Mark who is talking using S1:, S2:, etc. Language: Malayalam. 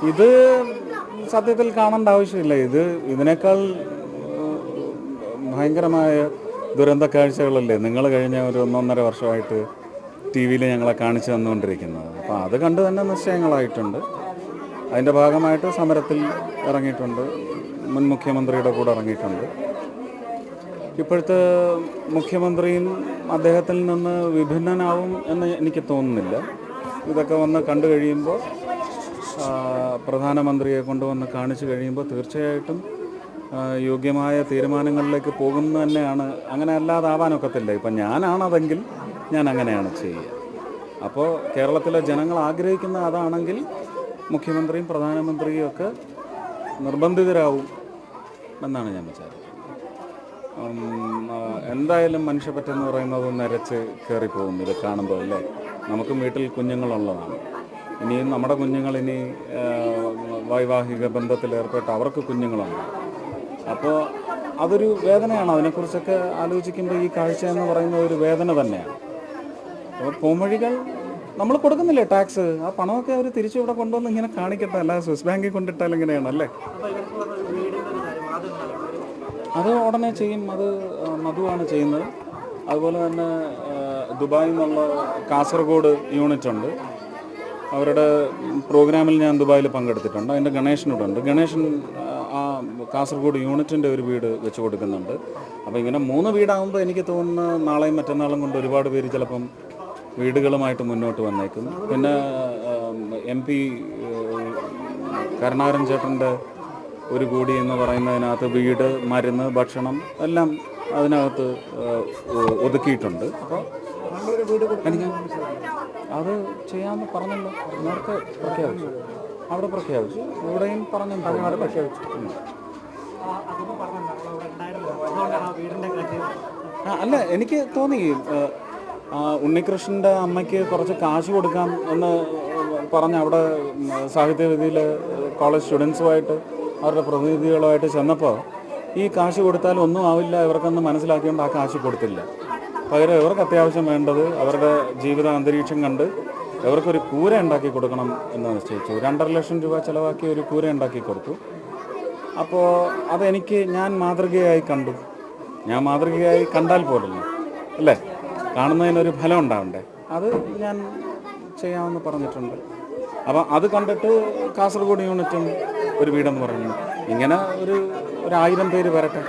S1: ഇത് സത്യത്തിൽ കാണേണ്ട ആവശ്യമില്ല. ഇതിനേക്കാൾ ഭയങ്കരമായ ദുരന്ത കാഴ്ചകളല്ലേ നിങ്ങൾ കഴിഞ്ഞ ഒരു 1.5 വർഷമായിട്ട് ടി വിയിൽ ഞങ്ങളെ കാണിച്ചു തന്നുകൊണ്ടിരിക്കുന്നത്. അപ്പോൾ അത് കണ്ട് തന്നെ നിശ്ചയങ്ങളായിട്ടുണ്ട്. അതിൻ്റെ ഭാഗമായിട്ട് സമരത്തിൽ ഇറങ്ങിയിട്ടുണ്ട്. മുൻ മുഖ്യമന്ത്രിയുടെ കൂടെ ഇറങ്ങിയിട്ടുണ്ട്. ഇപ്പോഴത്തെ മുഖ്യമന്ത്രിയും അദ്ദേഹത്തിൽ നിന്ന് വിഭിന്നനാവും എന്ന് എനിക്ക് തോന്നുന്നില്ല. ഇതൊക്കെ വന്ന് കണ്ടു കഴിയുമ്പോൾ, പ്രധാനമന്ത്രിയെ കൊണ്ടുവന്ന് കാണിച്ചു കഴിയുമ്പോൾ തീർച്ചയായിട്ടും യോഗ്യമായ തീരുമാനങ്ങളിലേക്ക് പോകുന്നത് തന്നെയാണ്. അങ്ങനെ അല്ലാതാവാനൊക്കത്തില്ല. ഇപ്പം ഞാനാണതെങ്കിൽ ഞാൻ അങ്ങനെയാണ് ചെയ്യുക. അപ്പോൾ കേരളത്തിലെ ജനങ്ങൾ ആഗ്രഹിക്കുന്ന അതാണെങ്കിൽ മുഖ്യമന്ത്രിയും പ്രധാനമന്ത്രിയും ഒക്കെ നിർബന്ധിതരാവും എന്നാണ് ഞാൻ വിചാരിക്കുന്നത്. എന്തായാലും മനുഷ്യപ്പറ്റെന്ന് പറയുന്നത് നിരച്ച് കയറിപ്പോകും ഇത് കാണുമ്പോൾ അല്ലേ. നമുക്കും വീട്ടിൽ കുഞ്ഞുങ്ങളുള്ളതാണ്. ഇനിയും നമ്മുടെ കുഞ്ഞുങ്ങൾ ഇനി വൈവാഹിക ബന്ധത്തിലേർപ്പെട്ട് അവർക്ക് കുഞ്ഞുങ്ങളുണ്ട്. അപ്പോൾ അതൊരു വേദനയാണ്. അതിനെക്കുറിച്ചൊക്കെ ആലോചിക്കുമ്പോൾ ഈ കാഴ്ച എന്ന് പറയുന്നത് ഒരു വേദന തന്നെയാണ്. അപ്പോൾ പോംവഴികൾ നമ്മൾ കൊടുക്കുന്നില്ലേ ടാക്സ്, ആ പണമൊക്കെ അവർ തിരിച്ചു ഇവിടെ കൊണ്ടുവന്ന് ഇങ്ങനെ കാണിക്കട്ടെ. അല്ല സ്വിസ് ബാങ്കിൽ കൊണ്ടിട്ടാൽ ഇങ്ങനെയാണ് അല്ലേ. അത് ഉടനെ ചെയ്യും. അത് മധുവാണ് ചെയ്യുന്നത്. അതുപോലെ തന്നെ ദുബായിൽ നിന്നുള്ള കാസർഗോഡ് യൂണിറ്റ് ഉണ്ട്. അവരുടെ പ്രോഗ്രാമിൽ ഞാൻ ദുബായിൽ പങ്കെടുത്തിട്ടുണ്ട്. അതിൻ്റെ ഗണേശനോടുണ്ട്. ഗണേശൻ ആ കാസർഗോഡ് യൂണിറ്റിൻ്റെ ഒരു വീട് വെച്ച് കൊടുക്കുന്നുണ്ട്. അപ്പോൾ ഇങ്ങനെ 3 വീടാകുമ്പോൾ എനിക്ക് തോന്നുന്നു നാളെയും മറ്റന്നാളും കൊണ്ട് ഒരുപാട് പേര് ചിലപ്പം വീടുകളുമായിട്ട് മുന്നോട്ട് വന്നേക്കും. പിന്നെ MP കരുണാകരൻ ചേട്ടൻ്റെ ഒരു കോടി എന്ന് പറയുന്നതിനകത്ത് വീട്, മരുന്ന്, ഭക്ഷണം എല്ലാം അതിനകത്ത് ഒതുക്കിയിട്ടുണ്ട്. അപ്പോൾ എനിക്ക് അത് ചെയ്യാമെന്ന് പറഞ്ഞല്ലോ, നേരത്തെ പ്രഖ്യാപിച്ചു. അവിടെ പ്രഖ്യാപിച്ചു, ഇവിടെയും പറഞ്ഞു പ്രഖ്യാപിച്ചു. അല്ല, എനിക്ക് തോന്നി ഉണ്ണികൃഷ്ണൻ്റെ അമ്മയ്ക്ക് കുറച്ച് കാശ് കൊടുക്കാം എന്ന് പറഞ്ഞ് അവിടെ സാഹിത്യവേദിയിൽ കോളേജ് സ്റ്റുഡൻസുമായിട്ട് അവരുടെ പ്രതിനിധികളുമായിട്ട് ചെന്നപ്പോൾ ഈ കാശ് കൊടുത്താൽ ഒന്നും ആവില്ല ഇവർക്കെന്ന് മനസ്സിലാക്കിയോണ്ട് ആ കാശ് കൊടുത്തില്ല. പകരം ഇവർക്ക് അത്യാവശ്യം വേണ്ടത് അവരുടെ ജീവിത അന്തരീക്ഷം കണ്ട് ഇവർക്കൊരു കൂര ഉണ്ടാക്കി കൊടുക്കണം എന്ന് നിശ്ചയിച്ചു. 2.5 ലക്ഷം രൂപ ചിലവാക്കി ഒരു കൂര ഉണ്ടാക്കി കൊടുത്തു. അപ്പോൾ അതെനിക്ക് ഞാൻ മാതൃകയായി കണ്ടു. ഞാൻ മാതൃകയായി കണ്ടാൽ പോലല്ലോ അല്ലേ, കാണുന്നതിനൊരു ഫലം ഉണ്ടാവണ്ടേ. അത് ഞാൻ ചെയ്യാമെന്ന് പറഞ്ഞിട്ടുണ്ട്. അപ്പം അത് കണ്ടിട്ട് കാസർഗോഡ് യൂണിറ്റും ഒരു വീടെന്ന് പറഞ്ഞു. ഇങ്ങനെ ഒരു 1000 പേര് വരട്ടെ.